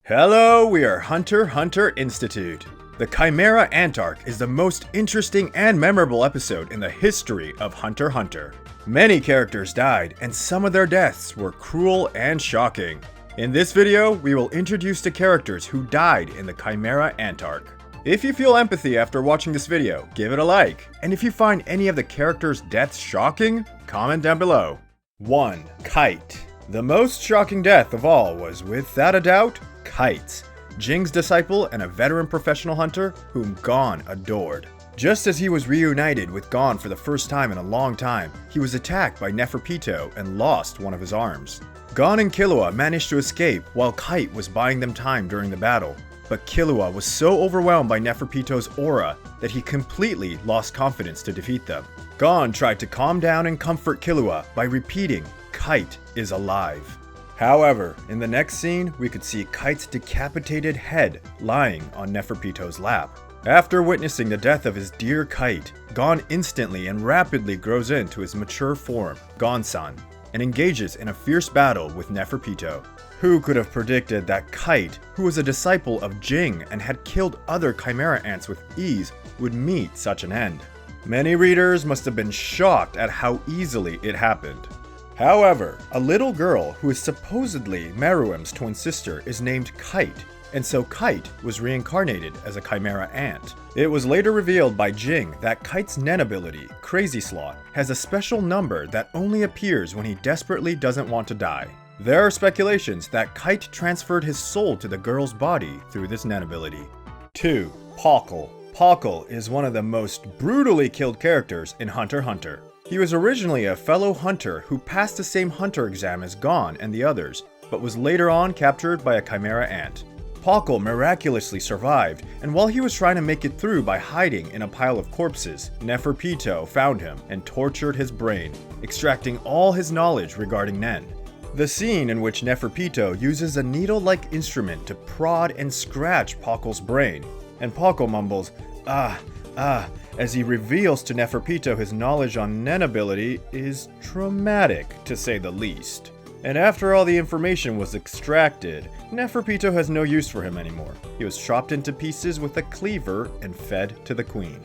Hello, we are Hunter Hunter Institute. The Chimera Ant Arc is the most interesting and memorable episode in the history of Hunter Hunter. Many characters died, and some of their deaths were cruel and shocking. In this video, we will introduce the characters who died in the Chimera Ant Arc. If you feel empathy after watching this video, give it a like. And if you find any of the characters' deaths shocking, comment down below. 1. Kite. The most shocking death of all was, without a doubt, Kite, Jing's disciple and a veteran professional hunter whom Gon adored. Just as he was reunited with Gon for the first time in a long time, he was attacked by Neferpitou and lost one of his arms. Gon and Killua managed to escape while Kite was buying them time during the battle, but Killua was so overwhelmed by Neferpitou's aura that he completely lost confidence to defeat them. Gon tried to calm down and comfort Killua by repeating, "Kite is alive." However, in the next scene, we could see Kite's decapitated head lying on Neferpitou's lap. After witnessing the death of his dear Kite, Gon instantly and rapidly grows into his mature form, Gon-san, and engages in a fierce battle with Neferpitou. Who could have predicted that Kite, who was a disciple of Jing and had killed other Chimera ants with ease, would meet such an end? Many readers must have been shocked at how easily it happened. However, a little girl who is supposedly Meruem's twin sister is named Kite, and so Kite was reincarnated as a Chimera ant. It was later revealed by Jing that Kite's Nen ability, Crazy Slot, has a special number that only appears when he desperately doesn't want to die. There are speculations that Kite transferred his soul to the girl's body through this Nen ability. 2. Pokkle. Pokkle is one of the most brutally killed characters in Hunter x Hunter. He was originally a fellow hunter who passed the same hunter exam as Gon and the others, but was later on captured by a Chimera ant. Pokkle miraculously survived, and while he was trying to make it through by hiding in a pile of corpses, Neferpitou found him and tortured his brain, extracting all his knowledge regarding Nen. The scene in which Neferpitou uses a needle-like instrument to prod and scratch Pokkle's brain, and Pokkle mumbles, "Ah, as he reveals to Neferpitou his knowledge on Nen ability, is traumatic, to say the least. And after all the information was extracted, Neferpitou has no use for him anymore. He was chopped into pieces with a cleaver and fed to the queen.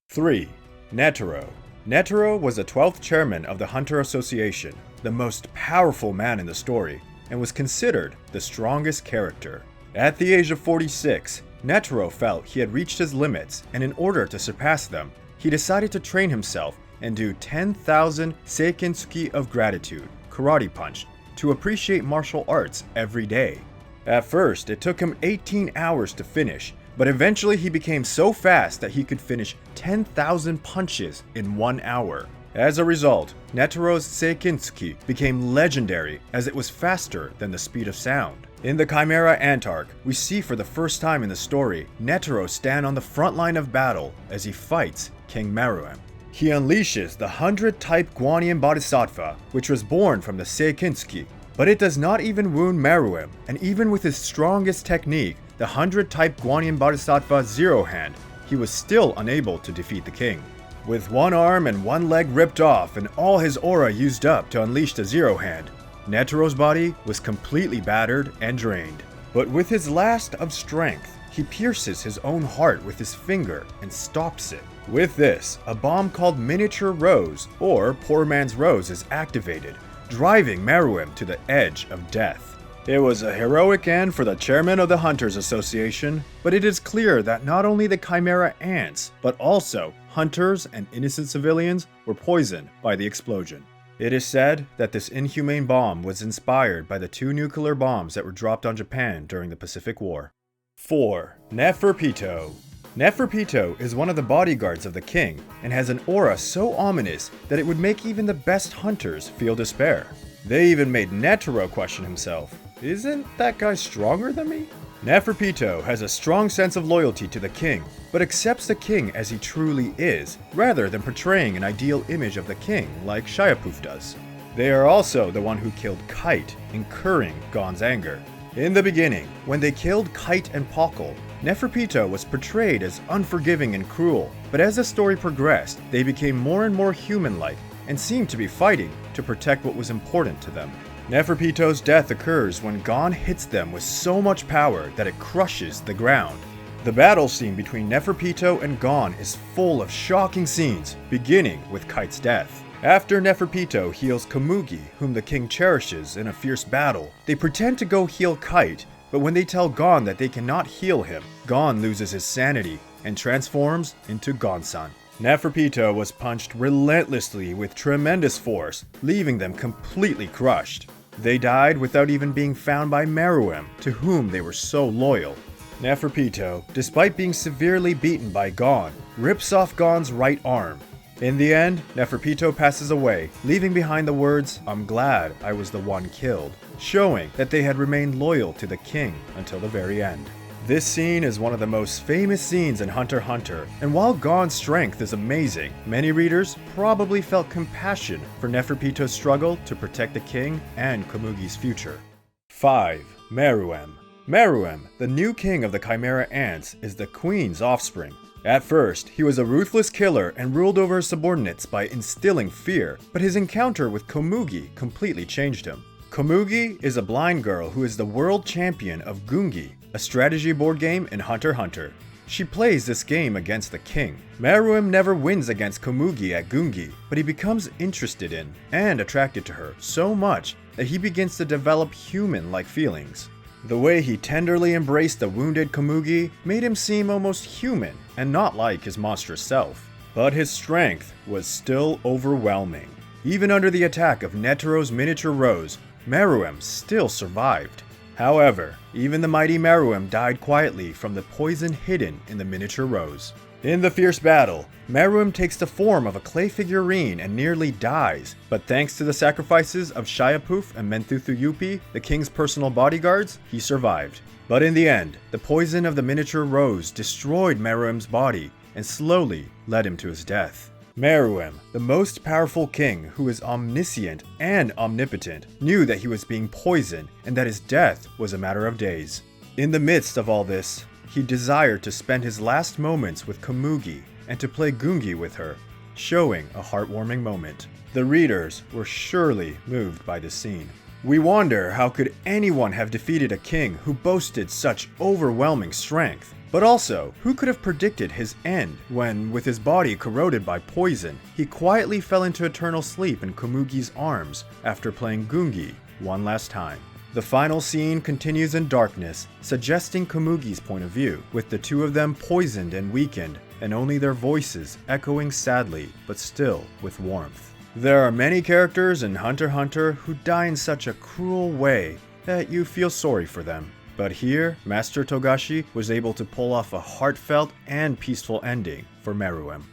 3. Netero. Netero was the 12th chairman of the Hunter Association, the most powerful man in the story, and was considered the strongest character. At the age of 46, Netero felt he had reached his limits, and in order to surpass them, he decided to train himself and do 10,000 Seikentsuki of gratitude, karate punch, to appreciate martial arts every day. At first, it took him 18 hours to finish, but eventually he became so fast that he could finish 10,000 punches in 1 hour. As a result, Netero's Seikentsuki became legendary as it was faster than the speed of sound. In the Chimera Ant Arc, we see for the first time in the story Netero stand on the front line of battle as he fights King Meruem. He unleashes the 100-type Guanyin Bodhisattva, which was born from the Seikentsuki, but it does not even wound Meruem, and even with his strongest technique, the 100-type Guanyin Bodhisattva Zero Hand, he was still unable to defeat the king. With one arm and one leg ripped off and all his aura used up to unleash the Zero Hand, Netero's body was completely battered and drained. But with his last of strength, he pierces his own heart with his finger and stops it. With this, a bomb called Miniature Rose, or Poor Man's Rose, is activated, driving Meruem to the edge of death. It was a heroic end for the chairman of the Hunters Association, but it is clear that not only the Chimera ants, but also hunters and innocent civilians were poisoned by the explosion. It is said that this inhumane bomb was inspired by the 2 nuclear bombs that were dropped on Japan during the Pacific War. 4. Neferpitou. Neferpitou is one of the bodyguards of the king and has an aura so ominous that it would make even the best hunters feel despair. They even made Netero question himself, "Isn't that guy stronger than me?" Neferpitou has a strong sense of loyalty to the king, but accepts the king as he truly is, rather than portraying an ideal image of the king like Shaiapouf does. They are also the one who killed Kite, incurring Gon's anger. In the beginning, when they killed Kite and Pokkle, Neferpitou was portrayed as unforgiving and cruel, but as the story progressed, they became more and more human-like and seemed to be fighting to protect what was important to them. Neferpitou's death occurs when Gon hits them with so much power that it crushes the ground. The battle scene between Neferpitou and Gon is full of shocking scenes, beginning with Kite's death. After Neferpitou heals Komugi, whom the king cherishes in a fierce battle, they pretend to go heal Kite, but when they tell Gon that they cannot heal him, Gon loses his sanity and transforms into Gon-san. Neferpitou was punched relentlessly with tremendous force, leaving them completely crushed. They died without even being found by Meruem, to whom they were so loyal. Neferpitou, despite being severely beaten by Gon, rips off Gon's right arm. In the end, Neferpitou passes away, leaving behind the words, "I'm glad I was the one killed," showing that they had remained loyal to the king until the very end. This scene is one of the most famous scenes in Hunter x Hunter, and while Gon's strength is amazing, many readers probably felt compassion for Neferpitou's struggle to protect the king and Komugi's future. 5. Meruem. Meruem, the new king of the Chimera Ants, is the queen's offspring. At first, he was a ruthless killer and ruled over his subordinates by instilling fear, but his encounter with Komugi completely changed him. Komugi is a blind girl who is the world champion of Gungi, a strategy board game in Hunter x Hunter. She plays this game against the king. Meruem never wins against Komugi at Gungi, but he becomes interested in and attracted to her so much that he begins to develop human-like feelings. The way he tenderly embraced the wounded Komugi made him seem almost human and not like his monstrous self. But his strength was still overwhelming. Even under the attack of Netero's miniature rose, Meruem still survived. However, even the mighty Meruem died quietly from the poison hidden in the miniature rose. In the fierce battle, Meruem takes the form of a clay figurine and nearly dies, but thanks to the sacrifices of Shaiapouf and Menthuthuyoupi, the king's personal bodyguards, he survived. But in the end, the poison of the miniature rose destroyed Meruem's body and slowly led him to his death. Meruem, the most powerful king who is omniscient and omnipotent, knew that he was being poisoned and that his death was a matter of days. In the midst of all this, he desired to spend his last moments with Komugi and to play Gungi with her, showing a heartwarming moment. The readers were surely moved by this scene. We wonder how could anyone have defeated a king who boasted such overwhelming strength? But also, who could have predicted his end when, with his body corroded by poison, he quietly fell into eternal sleep in Komugi's arms after playing Gungi one last time? The final scene continues in darkness, suggesting Komugi's point of view, with the two of them poisoned and weakened, and only their voices echoing sadly, but still with warmth. There are many characters in Hunter x Hunter who die in such a cruel way that you feel sorry for them. But here, Master Togashi was able to pull off a heartfelt and peaceful ending for Meruem.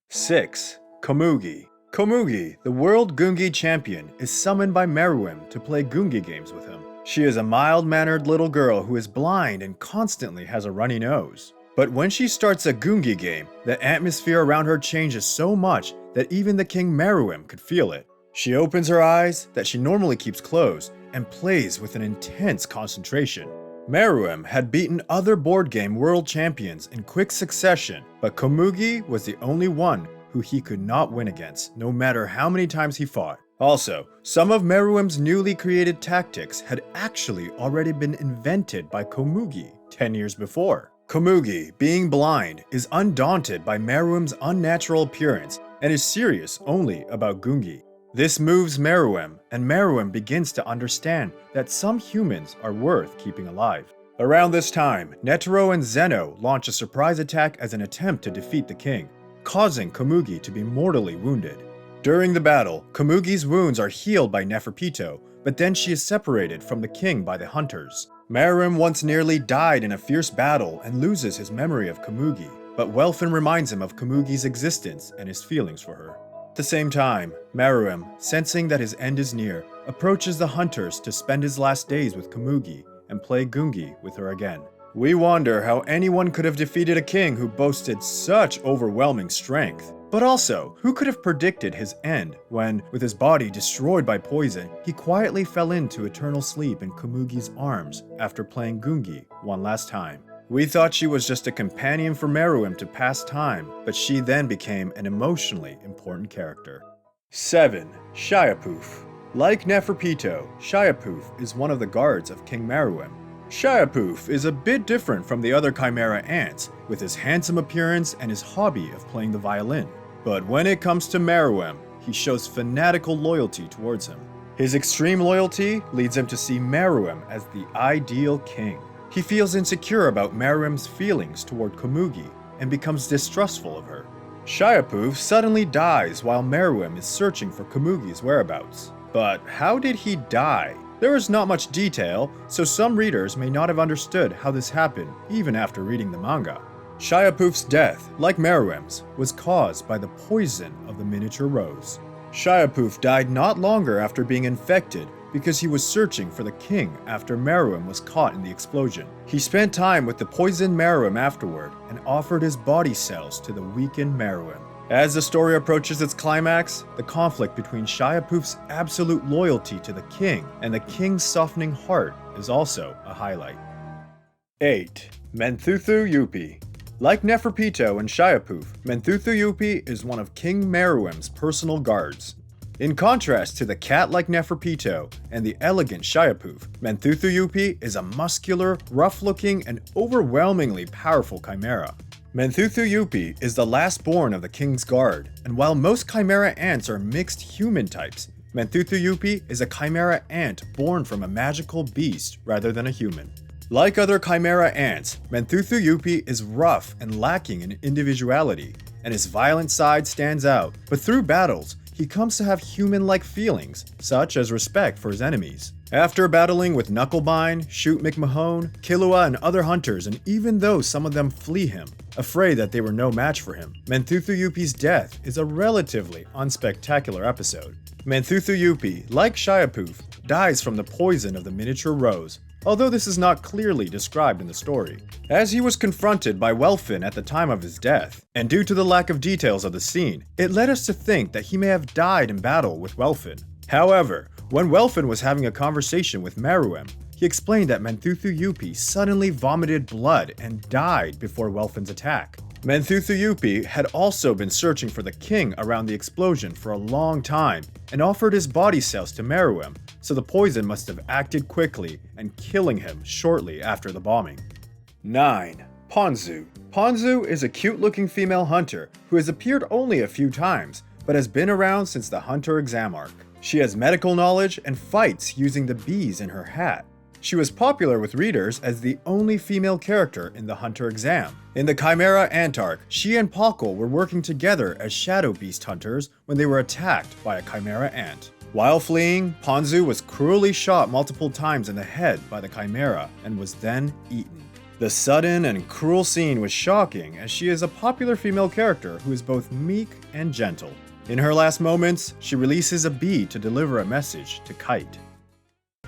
6. Komugi. Komugi, the world Gungi champion, is summoned by Meruem to play Gungi games with him. She is a mild-mannered little girl who is blind and constantly has a runny nose. But when she starts a Gungi game, the atmosphere around her changes so much that even the king Meruem could feel it. She opens her eyes that she normally keeps closed and plays with an intense concentration. Meruem had beaten other board game world champions in quick succession, but Komugi was the only one who he could not win against, no matter how many times he fought. Also, some of Meruem's newly created tactics had actually already been invented by Komugi 10 years before. Komugi, being blind, is undaunted by Meruem's unnatural appearance and is serious only about Gungi. This moves Meruem, and Meruem begins to understand that some humans are worth keeping alive. Around this time, Netero and Zeno launch a surprise attack as an attempt to defeat the king, causing Komugi to be mortally wounded. During the battle, Komugi's wounds are healed by Neferpitou, but then she is separated from the king by the hunters. Meruem once nearly died in a fierce battle and loses his memory of Komugi, but Welfen reminds him of Komugi's existence and his feelings for her. At the same time, Meruem, sensing that his end is near, approaches the hunters to spend his last days with Komugi and play Gungi with her again. We wonder how anyone could have defeated a king who boasted such overwhelming strength. But also, who could have predicted his end when, with his body destroyed by poison, he quietly fell into eternal sleep in Komugi's arms after playing Gungi one last time? We thought she was just a companion for Meruem to pass time, but she then became an emotionally important character. 7. Shaiapouf. Like Neferpitou, Shaiapouf is one of the guards of King Meruem. Shaiapouf is a bit different from the other Chimera ants, with his handsome appearance and his hobby of playing the violin. But when it comes to Meruem, he shows fanatical loyalty towards him. His extreme loyalty leads him to see Meruem as the ideal king. He feels insecure about Meruem's feelings toward Komugi and becomes distrustful of her. Shaiapouf suddenly dies while Meruem is searching for Komugi's whereabouts. But how did he die? There is not much detail, so some readers may not have understood how this happened even after reading the manga. Shaiapouf's death, like Meruem's, was caused by the poison of the miniature rose. Shaiapouf died not longer after being infected because he was searching for the king after Meruem was caught in the explosion. He spent time with the poisoned Meruem afterward and offered his body cells to the weakened Meruem. As the story approaches its climax, the conflict between Shaiapouf's absolute loyalty to the king and the king's softening heart is also a highlight. 8. Menthuthuyoupi. Like Neferpitou and Shaiapouf, Menthuthuyoupi is one of King Meruem's personal guards. In contrast to the cat-like Neferpitou and the elegant Shaiapouf, Menthuthuyoupi is a muscular, rough-looking, and overwhelmingly powerful chimera. Menthuthuyoupi is the last born of the king's guard, and while most chimera ants are mixed human types, Menthuthuyoupi is a chimera ant born from a magical beast rather than a human. Like other chimera ants, Menthuthuyoupi is rough and lacking in individuality, and his violent side stands out, but through battles, he comes to have human-like feelings, such as respect for his enemies. After battling with Knucklebine, Shoot McMahon, Killua, and other hunters, and even though some of them flee him, afraid that they were no match for him, Menthuthuyoupi's death is a relatively unspectacular episode. Menthuthuyoupi, like Shaiapouf, dies from the poison of the miniature rose, although this is not clearly described in the story. As he was confronted by Welfin at the time of his death, and due to the lack of details of the scene, it led us to think that he may have died in battle with Welfin. However, when Welfin was having a conversation with Meruem, he explained that Menthuthuyoupi suddenly vomited blood and died before Welfin's attack. Menthuthuyoupi had also been searching for the king around the explosion for a long time and offered his body cells to Meruem, so the poison must have acted quickly and killing him shortly after the bombing. 9. Ponzu. Ponzu is a cute-looking female hunter who has appeared only a few times, but has been around since the Hunter exam arc. She has medical knowledge and fights using the bees in her hat. She was popular with readers as the only female character in the Hunter exam. In the Chimera Ant Arc, she and Pokkle were working together as shadow beast hunters when they were attacked by a chimera ant. While fleeing, Ponzu was cruelly shot multiple times in the head by the chimera and was then eaten. The sudden and cruel scene was shocking as she is a popular female character who is both meek and gentle. In her last moments, she releases a bee to deliver a message to Kite.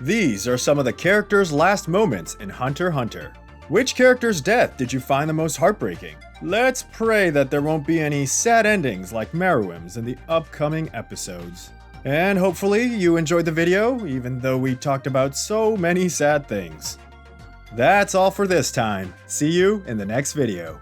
These are some of the characters' last moments in Hunter x Hunter. Which character's death did you find the most heartbreaking? Let's pray that there won't be any sad endings like Meruem's in the upcoming episodes. And hopefully you enjoyed the video, even though we talked about so many sad things. That's all for this time. See you in the next video.